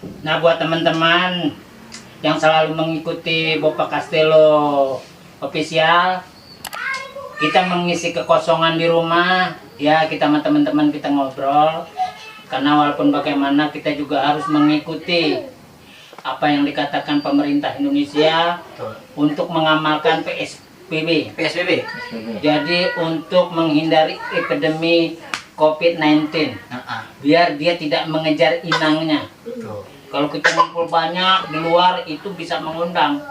Nah, buat teman-teman yang selalu mengikuti Bopa Castello official, kita mengisi kekosongan di rumah. Ya, kita sama teman-teman kita ngobrol. Karena walaupun bagaimana kita juga harus mengikuti apa yang dikatakan pemerintah Indonesia untuk mengamalkan PSBB. Jadi untuk menghindari epidemi COVID-19, biar dia tidak mengejar inangnya. Kalau kita ngumpul banyak di luar itu bisa mengundang.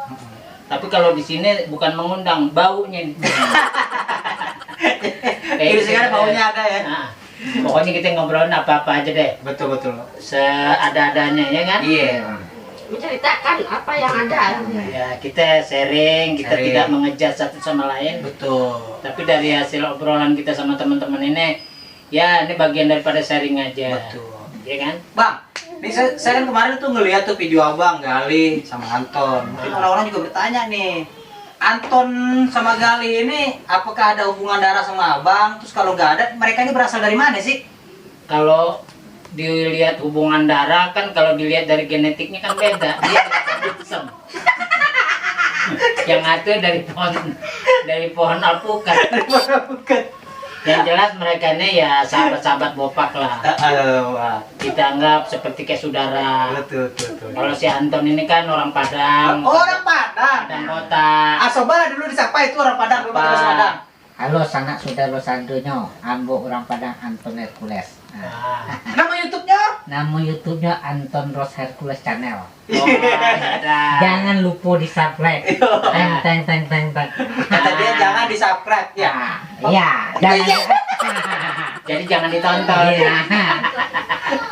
Tapi kalau di sini bukan mengundang, baunya. Ini sekarang baunya ada ya. Nah, pokoknya kita ngobrolin apa-apa aja deh. Betul. Seada-adanya ya kan? Iya. Menceritakan apa yang ada. Ya, kita sharing, kita tidak mengejar satu sama lain. Betul. Tapi dari hasil obrolan kita sama teman-teman ini, ya ini bagian daripada sharing aja. Betul. Ya kan? Bang, nih saya kan kemarin tuh ngeliat tuh video abang Gali sama Anton. Mungkin orang-orang juga bertanya nih, Anton sama Gali ini apakah ada hubungan darah sama abang? Terus kalau nggak ada, mereka ini berasal dari mana sih? Kalau dilihat hubungan darah kan, kalau dilihat dari genetiknya kan beda. Dia hitam. Yang satu dari pohon alpukat. Yang jelas mereka ini ya sahabat-sahabat Bopak lah. Kita anggap seperti kayak saudara. Betul. Kalau si Anton ini kan orang Padang. Orang Padang. Padang kota. Asobara dulu disapa itu orang Padang, dulu terus Padang. Halo sanak saudara santunya, ambo orang Padang Anton Hercules. Nah, Nama YouTube-nya? Nama YouTube-nya Anton Ros Hercules Channel. oh, ada. Jangan lupa di subscribe. Teng. Kata dia jangan di-subscribe ya. Iya, jangan. Jadi jangan ditonton. Iya.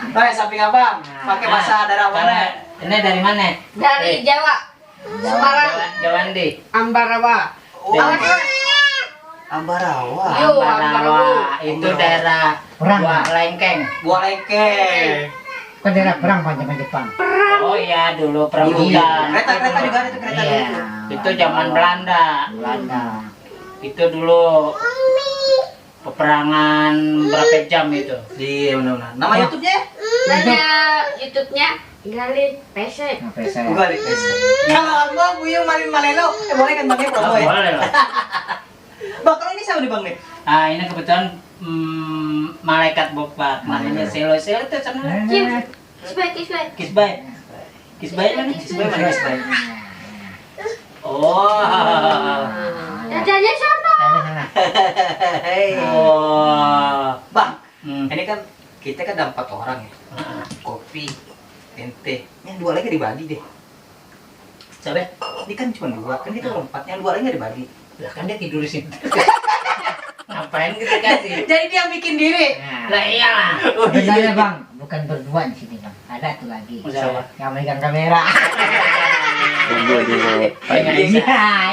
Oh ya, samping abang, pakai bahasa daerah mana? Ini dari mana? Dari Jawa. Semarang. Jawandi. Ambarawa. Oh, Ambarawa. Yo, Ambarawa. Itu daerah Perang. Buah Lengkeng. Buah Lengkeng. Kan daerah perang zaman Jepang. Oh iya, dulu perang Dulu. hujan. Kereta juga ada tuh kereta Iya. dulu. Itu zaman Belanda. Itu dulu peperangan berapa jam itu? Iya, benar-benar. Nama YouTube-nya? Nama YouTube-nya Gali PC. Bukan di Kalau abang Buyung Malin Malelo, boleh kan bang ya promo ya? Boleh lah. Bang, kalau ini siapa nih bang nih? Ah, ini kebetulan malaikat Bopak. Namanya Selo itu sana. Kisbay. Kisbay mana? Kisbay mana? Kisbay. Oh. Dadanya sana. Oh. Bang, Hmm. ini kan kita kan ada 4 orang ya. Kopi, ente, yang 2 lagi dibagi deh. Coba. Ini kan cuma 2, kan kita 4, yang 2 lagi nggak dibagi. Lah kan dia tidur di situ. Ngapain kita kasih? Jadi dia bikin diri. Lah iyalah. Sebenarnya bang, bukan berdua di sini bang. Ada tuh lagi. Siapa? Yang megang kamera.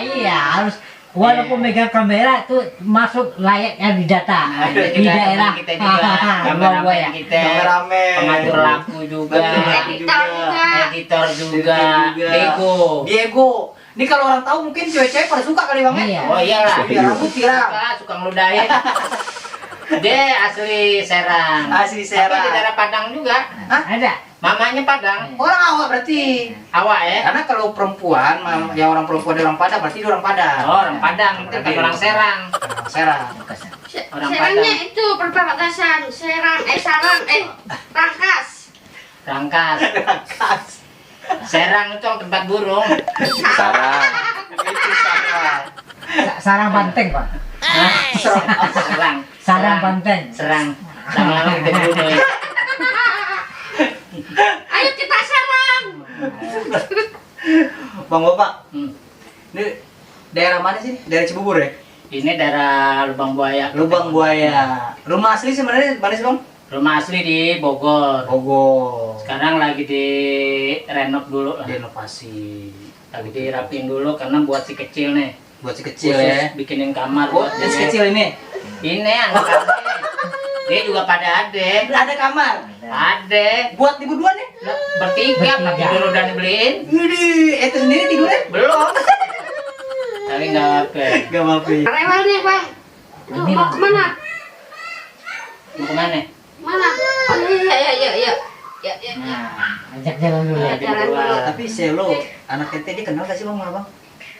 Iya, harus. Walaupun megang kamera tuh masuk layaknya di data di daerah. Kita juga kameramen kita, Kameramen. pengatur lagu juga, editor juga, Diego. Ini kalau orang tahu mungkin cewek-cewek pada suka kali bang ya? Iya. Oh iyalah, Biar rambut pirang. suka ngeludahin. Dia asli Serang. Asli Serang. Tapi di daerah Padang juga. Ada. Mamanya Padang. Orang awak berarti. Awak ya? Karena kalau perempuan, yang orang perempuan dari orang Padang berarti dia orang Padang. Oh, orang Padang, itu kan orang Serang. Orang Serang. Orang Serangnya Padang. itu perbatasan Rangkas. Rangkas. Kas. Serang itu tempat burung. Sarang. Itu Sarang. Sarang banteng pak. Serang. Sarang banteng. Serang. Lama-lama kita bunuh. Ya. Ayo kita serang. Bang Bapak, Hmm. ini daerah mana sih? Daerah Cibubur ya? Ini daerah Lubang Buaya. Lubang Buaya. Rumah asli sebenarnya mana sih bang? Rumah asli di Bogor. Bogor. Sekarang lagi di renov dulu lah. Direnovasi. Lagi dirapiin dulu karena buat si kecil nih. Buat si kecil Khusus ya. bikinin kamar Oh, buat yang si dia. kecil ini. Ini anak-anak. Dia juga pada ada. Ada kamar. Ada. Buat ibu dua nih. Bertiga, Pak. Tidur udah dibeliin. Ini, itu sendiri tidurnya? Belum. Tapi nggak apa. Gak apa-apa. Rewel nih bang. Tuh, mau kemana? Mau kemana? Mana? Oh iya. Ya, ya. Nah, Ajak jalan dulu ya. Jalan dulu. Tapi Selo, anak ente dia kenal gak sih bang sama bang?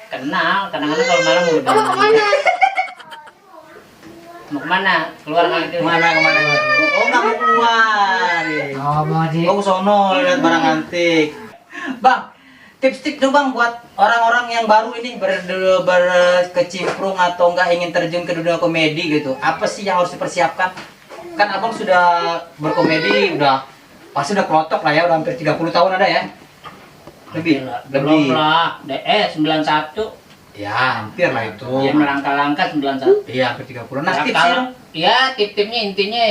kenal, kadang-kadang kalau malam udah. Oh, kemana? Mau kemana? Keluar kali itu. Kemana? Oh nggak mau keluar. Oh, mau di Oh sono lihat barang antik. Bang, tips-tips dong bang buat orang-orang yang baru ini berkecimpung atau nggak ingin terjun ke dunia komedi gitu. Apa sih yang harus dipersiapkan? Kan abang sudah berkomedi, pasti udah kelotok lah ya, udah hampir 30 tahun ada ya? Lebih. Belum lah. 91. Ya, hampir lah itu. Dia melangkah-langkah 91. Iya, hampir 30. Nah, Ya, tipsnya kalau dong. ya tip-tipnya intinya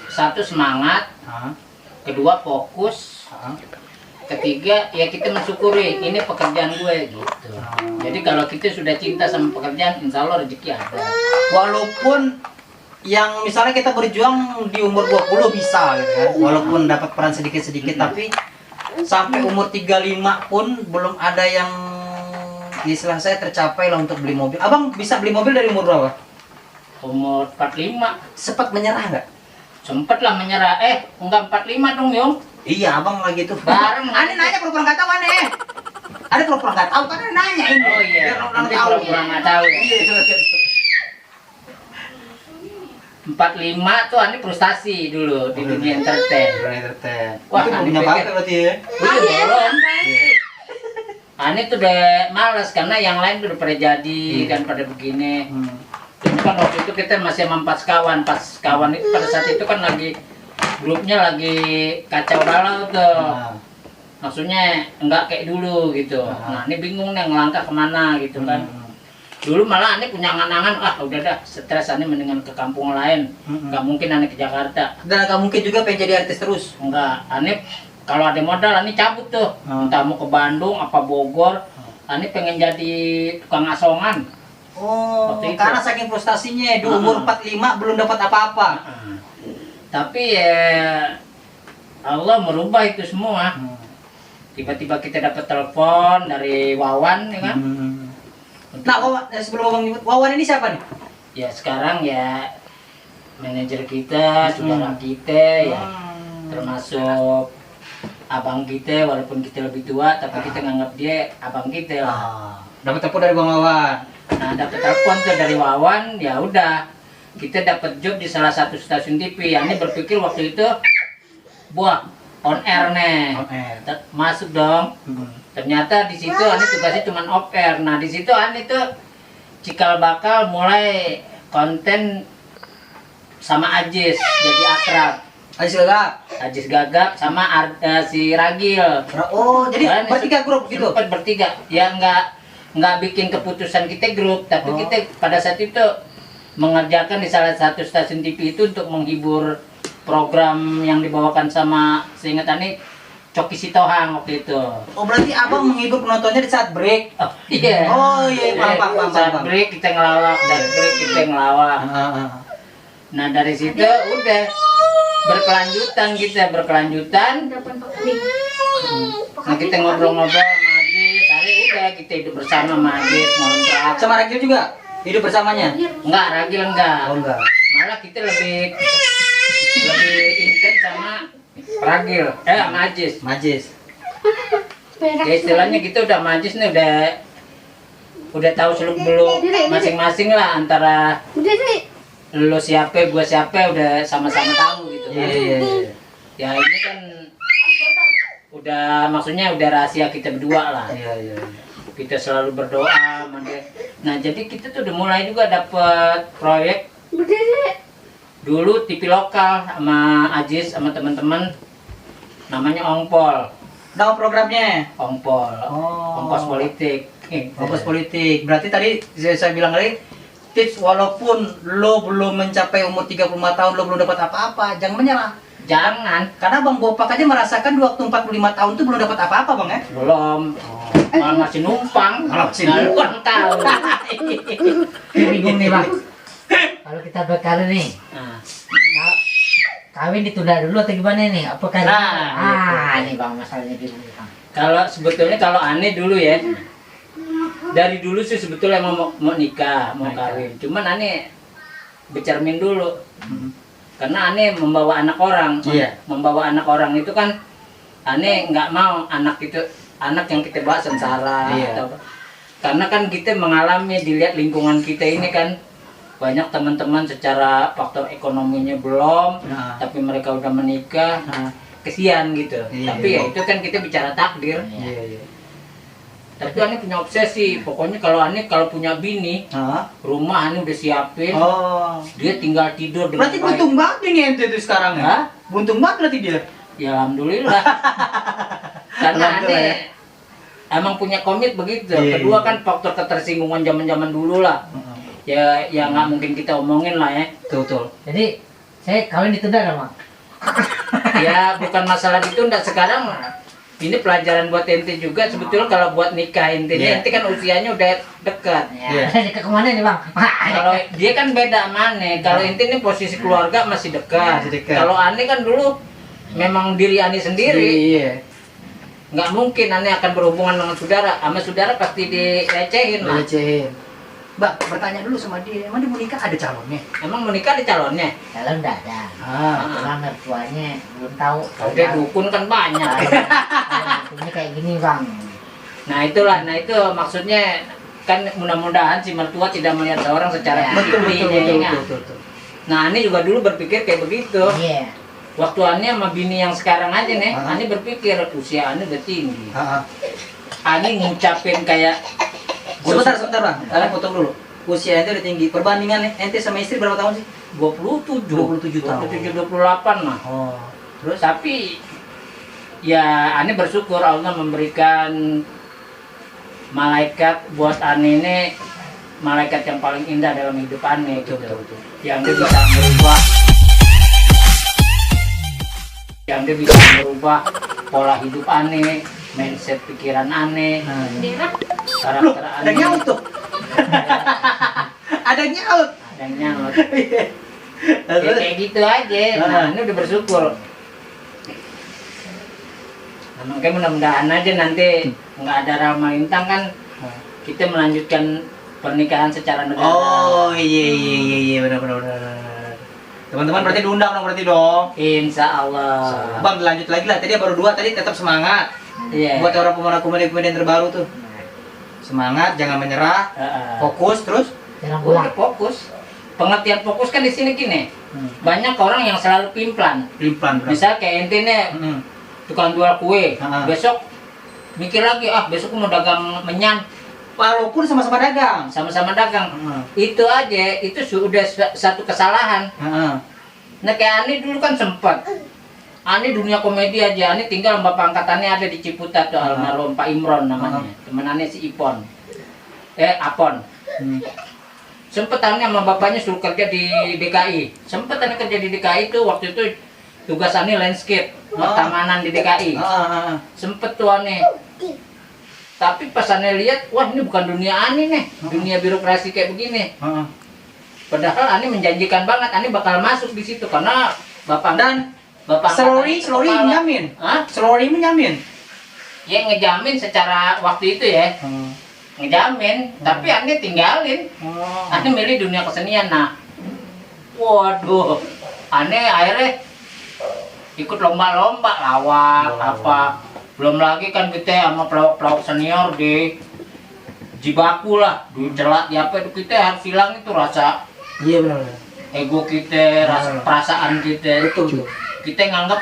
satu semangat, Hah? kedua fokus, Hah? ketiga ya kita mensyukuri ini pekerjaan gue gitu. Jadi kalau kita sudah cinta sama pekerjaan, insya Allah rezeki ada. Walaupun yang misalnya kita berjuang di umur 20 bisa gitu ya. Walaupun dapat peran sedikit-sedikit tapi sampai umur 35 pun belum ada yang istilah saya tercapai lah untuk beli mobil. Abang bisa beli mobil dari umur berapa? Umur 45 Sempat menyerah nggak? sempet lah menyerah. Enggak 45 dong Yung. Iya, abang lagi tuh. Bareng. Ane nanya pura-pura nggak tahu aneh. Ada pura-pura nggak tahu kan Ane nanya ini. Oh iya, Biar orang nanti tahu. pura-pura nggak tahu ya. Iya. 45 tuh Ani frustasi dulu di dunia entertain. Wah, Wah, itu Ane punya pikir- bapak berarti ya. Belum. Ani tuh udah males karena yang lain udah pada jadi kan pada begini. Ini kan waktu itu kita masih sama pas kawan itu pada saat itu kan lagi grupnya lagi kacau balau tuh. Maksudnya enggak kayak dulu gitu. Nah ini bingung nih ngelangkah kemana gitu kan. Dulu malah Ani punya angan-angan, udah dah stres Ani mendingan ke kampung lain. Nggak mungkin Ani ke Jakarta. Dan nggak mungkin juga pengen jadi artis terus. Enggak, Ani kalau ada modal Ani cabut tuh. Entah mau ke Bandung apa Bogor. Ani pengen jadi tukang asongan. Oh, Waktu itu. karena saking frustasinya di umur 45 belum dapat apa-apa. Tapi ya Allah merubah itu semua. Tiba-tiba kita dapat telepon dari Wawan ya kan. Nah, Wawan, sebelum Abang nyebut, Wawan ini siapa nih? Ya sekarang ya manajer kita, saudara kita ya termasuk abang kita walaupun kita lebih tua tapi kita nganggap dia abang kita lah. Dapat telepon dari Bang Wawan. Nah dapat telepon tuh dari Wawan, ya udah kita dapat job di salah satu stasiun TV. Ini berpikir waktu itu, buah on air nih, On air. masuk dong. Ternyata di situ Ani tugasnya cuma off air. Nah di situ Ani tuh cikal bakal mulai konten sama Ajis jadi akrab. Ajis Gagap sama si Ragil. Oh, jadi Kan bertiga grup gitu. Sempet bertiga. Ya nggak bikin keputusan kita grup, tapi kita pada saat itu mengerjakan di salah satu stasiun TV itu untuk menghibur program yang dibawakan sama seingat Ani Coki Sitohang waktu itu. Oh, berarti Abang menghibur penontonnya di saat break. Oh iya. Oh iya, paham. Saat break kita ngelawak, saat break kita ngelawak. Nah dari situ udah berkelanjutan. Nah kita ngobrol-ngobrol sama Ajis, hari udah kita hidup bersama sama Ajis, ngontrak. Sama Ragil juga hidup bersamanya? Enggak, Ragil enggak. Oh, enggak. Malah kita lebih intens sama Ragil, sama Ajis. Majis. Ya istilahnya kita udah sama Ajis nih udah tahu seluk-beluk masing-masing lah antara lo siapa, gua siapa udah sama-sama tahu gitu kan. Iya. Ya ini kan udah maksudnya udah rahasia kita berdua lah. Iya. Kita selalu berdoa sama dia. Nah jadi kita tuh udah mulai juga dapet proyek dulu TV lokal sama Ajis sama teman-teman namanya Ongpol. Nama programnya? Ongpol. Oh. Ongkos politik. Fokus politik. Berarti tadi saya bilang tadi tips walaupun lo belum mencapai umur 35 tahun lo belum dapat apa-apa, jangan menyerah. Jangan, Karena Bang Bopak aja merasakan di waktu 45 tahun tuh belum dapat apa-apa, Bang ya? belum. Malah masih numpang. Malah masih Nah, lu kan tahu. bingung nih bang. Kalau kita berkali nih, Nah, kawin ditunda dulu atau gimana nih? Apakah Nah, ini bang masalahnya di sini bang. kalau sebetulnya kalau aneh dulu ya, dari dulu sih sebetulnya emang mau nikah, mau kawin. Cuman aneh bercermin dulu. Karena aneh membawa anak orang. Iya. Membawa anak orang itu kan aneh nggak mau anak yang kita bawa sengsara. Iya. Atau apa. Karena kan kita mengalami, dilihat lingkungan kita ini kan banyak teman-teman secara faktor ekonominya belum, Nah. tapi mereka udah menikah, Nah. kesian gitu. Iya, Tapi ya itu kan kita bicara takdir. Iya. Tapi aneh punya obsesi, pokoknya kalau punya bini, Hah? rumah aneh udah siapin, Oh. dia tinggal tidur dengan Berarti baik. buntung banget nih ente tuh sekarang ya? Hah? Buntung banget berarti dia. Ya alhamdulillah. Karena Alhamdulillah, aneh emang punya komit begitu. Iya, Kedua iya. kan faktor ketersinggungan zaman-zaman dulu lah. Ya nggak mungkin kita omongin lah ya. Betul. Jadi saya kawin ditunda dong, Mak. Ya bukan masalah ditunda sekarang. Ini pelajaran buat ente juga sebetulnya kalau buat nikah ente Iya. ente kan usianya udah dekat. Iya. Saya dekat kemana nih, Bang? Kalau dia kan beda mana. Kalau ente ini posisi keluarga masih dekat. Masih dekat. Kalau Ani kan dulu memang diri Ani sendiri. Iya. Nggak mungkin Ani akan berhubungan dengan saudara. Sama saudara pasti dilecehin lah. Lecehin. Mbak, bertanya dulu sama dia, emang dia mau nikah ada calonnya? Emang menikah di calonnya? Kalau enggak ada. Ah. Kebetulan mertuanya belum tahu. Kalau dia dukun kan banyak. Ini kayak gini, Bang. Nah itulah, itu maksudnya kan mudah-mudahan si mertua tidak melihat seorang secara Betul, fisik, betul, ya betul, kan? betul. Nah Ani juga dulu berpikir kayak begitu. Iya. Waktu Ani sama bini yang sekarang aja nih, Ah. Ani berpikir usia Ani udah tinggi. Ah, ah. Ani ngucapin kayak Sebentar Bang, kalian potong dulu. Usia ente udah tinggi, perbandingan ente sama istri berapa tahun sih? 27 27 tahun. 28 lah. Oh. Terus tapi ya Ani bersyukur Allah memberikan malaikat buat Ani ini, malaikat yang paling indah dalam hidup Ani gitu. Betul. Yang dia bisa merubah pola hidup Ani, mindset pikiran Ani, Sendiri. karakter Ada Ani. nyaut tuh. Ada nyaut. Ada nyaut. Ya, kayak gitu aja. Nah, ini udah bersyukur. Nah, makanya mudah-mudahan aja nanti nggak ada ramal lintang kan kita melanjutkan pernikahan secara negara. Oh iya benar. Teman-teman berarti diundang dong berarti dong. Insya Allah. Bang lanjut lagi lah. Tadi baru 2 tadi tetap semangat. Iya. Buat orang komedian terbaru tuh. Semangat, jangan menyerah, fokus terus. Jangan Udah pulang. fokus. Pengertian fokus kan di sini gini. Banyak orang yang selalu pimplan. Pelan Misal kayak ente nih tukang jual kue. Ah. Besok mikir lagi, besok mau dagang menyan. Walaupun sama-sama dagang. Sama-sama dagang. Itu aja, itu sudah satu kesalahan. Nah kayak Ani dulu kan sempat. Ani dunia komedi aja, Ani tinggal sama bapak angkatannya ada di Ciputat tuh, almarhum Pak Imron namanya. Teman Ani si Ipon. Apon. Sempet Ani sama bapaknya suruh kerja di DKI. Sempet Ani kerja di DKI tuh, waktu itu tugas Ani landscape, pertamanan di DKI. Sempet tuh Ani. Tapi pas Ani lihat, wah ini bukan dunia Ani nih, dunia birokrasi kayak begini. Padahal Ani menjanjikan banget, Ani bakal masuk di situ karena bapak Slowly menjamin. Hah? Slowly menjamin. Ya ngejamin secara waktu itu ya, ngejamin. Tapi Ani tinggalin, Ani milih dunia kesenian. Nah, waduh, Ani akhirnya ikut lomba-lomba lawak apa. Belum lagi kan kita sama pelawak-pelawak senior di jibaku lah, dicelat di apa itu kita harus hilang itu rasa Iya benar. ego kita, rasa perasaan kita. Betul. Kita nganggap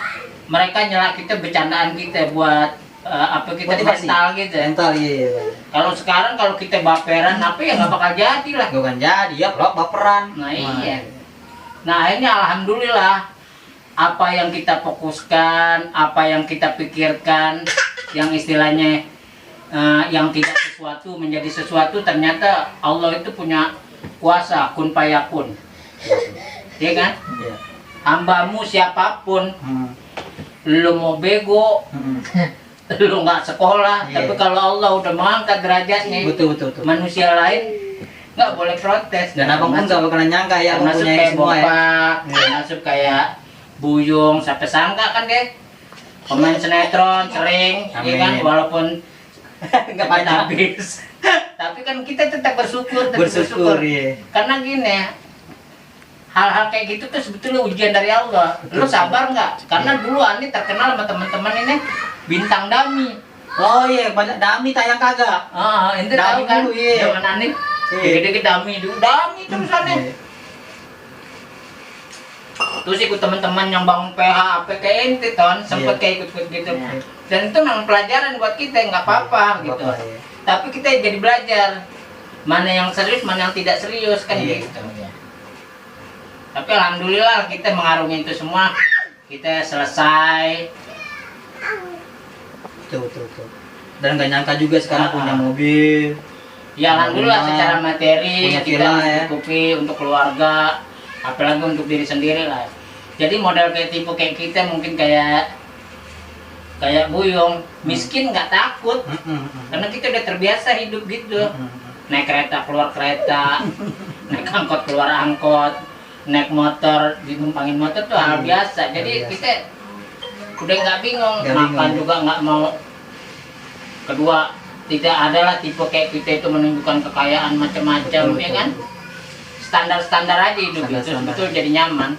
mereka nyela kita, bercandaan kita buat apa kita Motivasi. mental gitu. Mental iya. Kalau sekarang kalau kita baperan apa ya nggak bakal jadi lah. Bukan jadi ya pelak baperan. Nah iya. Nah akhirnya alhamdulillah apa yang kita fokuskan, apa yang kita pikirkan, yang istilahnya yang tidak sesuatu menjadi sesuatu, ternyata Allah itu punya kuasa kun payakun. Iya kan? Iya. Hambamu siapapun, lu mau bego, lu nggak sekolah, Iya. tapi kalau Allah udah mengangkat derajatnya, Betul. manusia lain nggak boleh protes. Dan abang pun gak bakalan nyangka ya abang Termasuk punya ini kayak semua ya. Bapak, termasuk kayak Buyung, sampai sangka kan deh pemain sinetron sering, ya kan, Amin. walaupun Nggak nggak banyak. habis, tapi kan kita tetap bersyukur, Bersyukur ya. karena gini, hal-hal kayak gitu tuh sebetulnya ujian dari Allah. Lu sabar nggak? Karena dulu Ani terkenal sama teman-teman ini bintang dami. Oh iya, banyak dami tayang kagak. Ente Dami tahu kan? dulu, iya. Zaman Ani dikit-dikit dami dulu, dami terus Ani. Terus ikut teman-teman yang bangun PH, apa kayak ente ton, sempet kayak ikut-ikut gitu. Iya. Dan itu memang pelajaran buat kita, nggak apa-apa gitu. Apa-apa, iya. Tapi kita jadi belajar mana yang serius, mana yang tidak serius kan Iya. gitu. Tapi alhamdulillah kita mengarungi itu semua, kita selesai. Betul. Dan gak nyangka juga sekarang punya mobil. Ya alhamdulillah Rumah, secara materi punya kita villa, ya. mencukupi untuk keluarga, apalagi untuk diri sendiri lah. Jadi model kayak tipe kayak kita mungkin kayak Buyung, miskin nggak takut, karena kita udah terbiasa hidup gitu. Naik kereta keluar kereta, naik angkot keluar angkot, naik motor ditumpangin motor tuh hal biasa. Jadi kita udah nggak bingung, makan juga nggak mau. Kedua, tidak adalah tipe kayak kita itu menunjukkan kekayaan macam-macam, ya kan? Standar-standar aja hidup itu, betul jadi nyaman.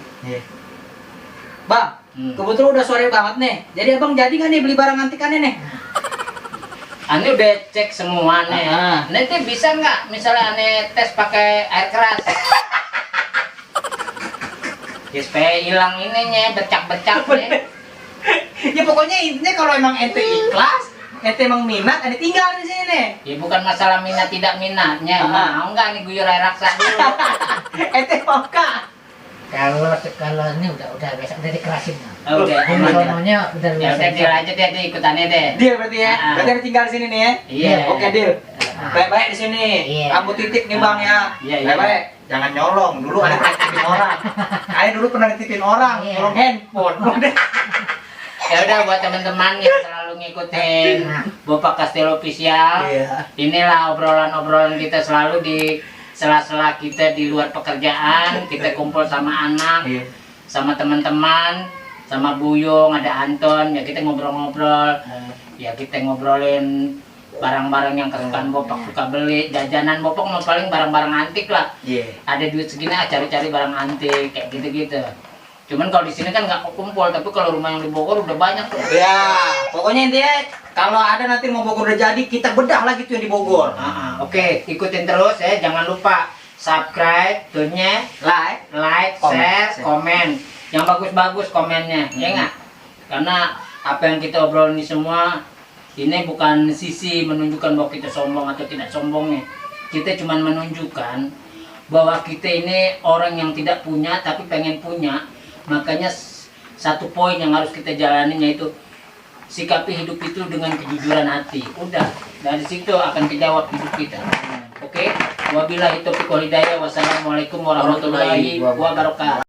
Bang, kebetulan udah sore banget nih. Jadi abang jadi nggak nih beli barang antikannya nih? Ane udah cek semua nih. Nanti bisa nggak misalnya Ane tes pakai air keras? Ya supaya hilang ininya, bercak-bercak nih. Ya pokoknya intinya kalau emang ente ikhlas, ente emang minat, ente tinggal di sini. Ya bukan masalah minat tidak minatnya. Mau nggak nih guyur air raksa dulu? Ente mau kah? Kalau ini udah besok udah dikerasin. Oh, udah, Ini aman ya. sononya udah Ya udah deal aja deh, ikutannya deh. Deal berarti ya. Berarti ente tinggal di sini nih ya. Iya. Oke, deal. Baik-baik di sini. Iya. Kamu titik nih bang ya. Iya, iya. Baik-baik. Jangan nyolong. Dulu ada nitipin orang. Saya dulu pernah nitipin orang, Iya. nyolong handphone. Ya udah buat teman-teman yang selalu ngikutin Bopak Castello Official. Iya. Inilah obrolan-obrolan kita selalu di sela-sela kita di luar pekerjaan, kita kumpul sama anak, Iya. sama teman-teman, sama Buyung, ada Anton, ya kita ngobrol-ngobrol. Ya kita ngobrolin barang-barang yang kesukaan Bopak suka beli, jajanan Bopak mau paling barang-barang antik lah. Iya. Ada duit segini cari-cari barang antik kayak gitu-gitu. Cuman kalau di sini kan nggak kumpul, tapi kalau rumah yang di Bogor udah banyak tuh. Ya, pokoknya intinya kalau ada nanti mau Bogor udah jadi, kita bedah lagi tuh yang di Bogor. Oke, ikutin terus ya, jangan lupa subscribe, turnya, like, share, komen. Yang bagus-bagus komennya, ya nggak? Karena apa yang kita obrolin ini semua, ini bukan sisi menunjukkan bahwa kita sombong atau tidak sombongnya. Kita cuma menunjukkan bahwa kita ini orang yang tidak punya tapi pengen punya. Makanya satu poin yang harus kita jalanin yaitu sikapi hidup itu dengan kejujuran hati. Udah, dari situ akan kejawab hidup kita. Oke? Wabillahi taufiq wal hidayah. Wassalamualaikum warahmatullahi wabarakatuh.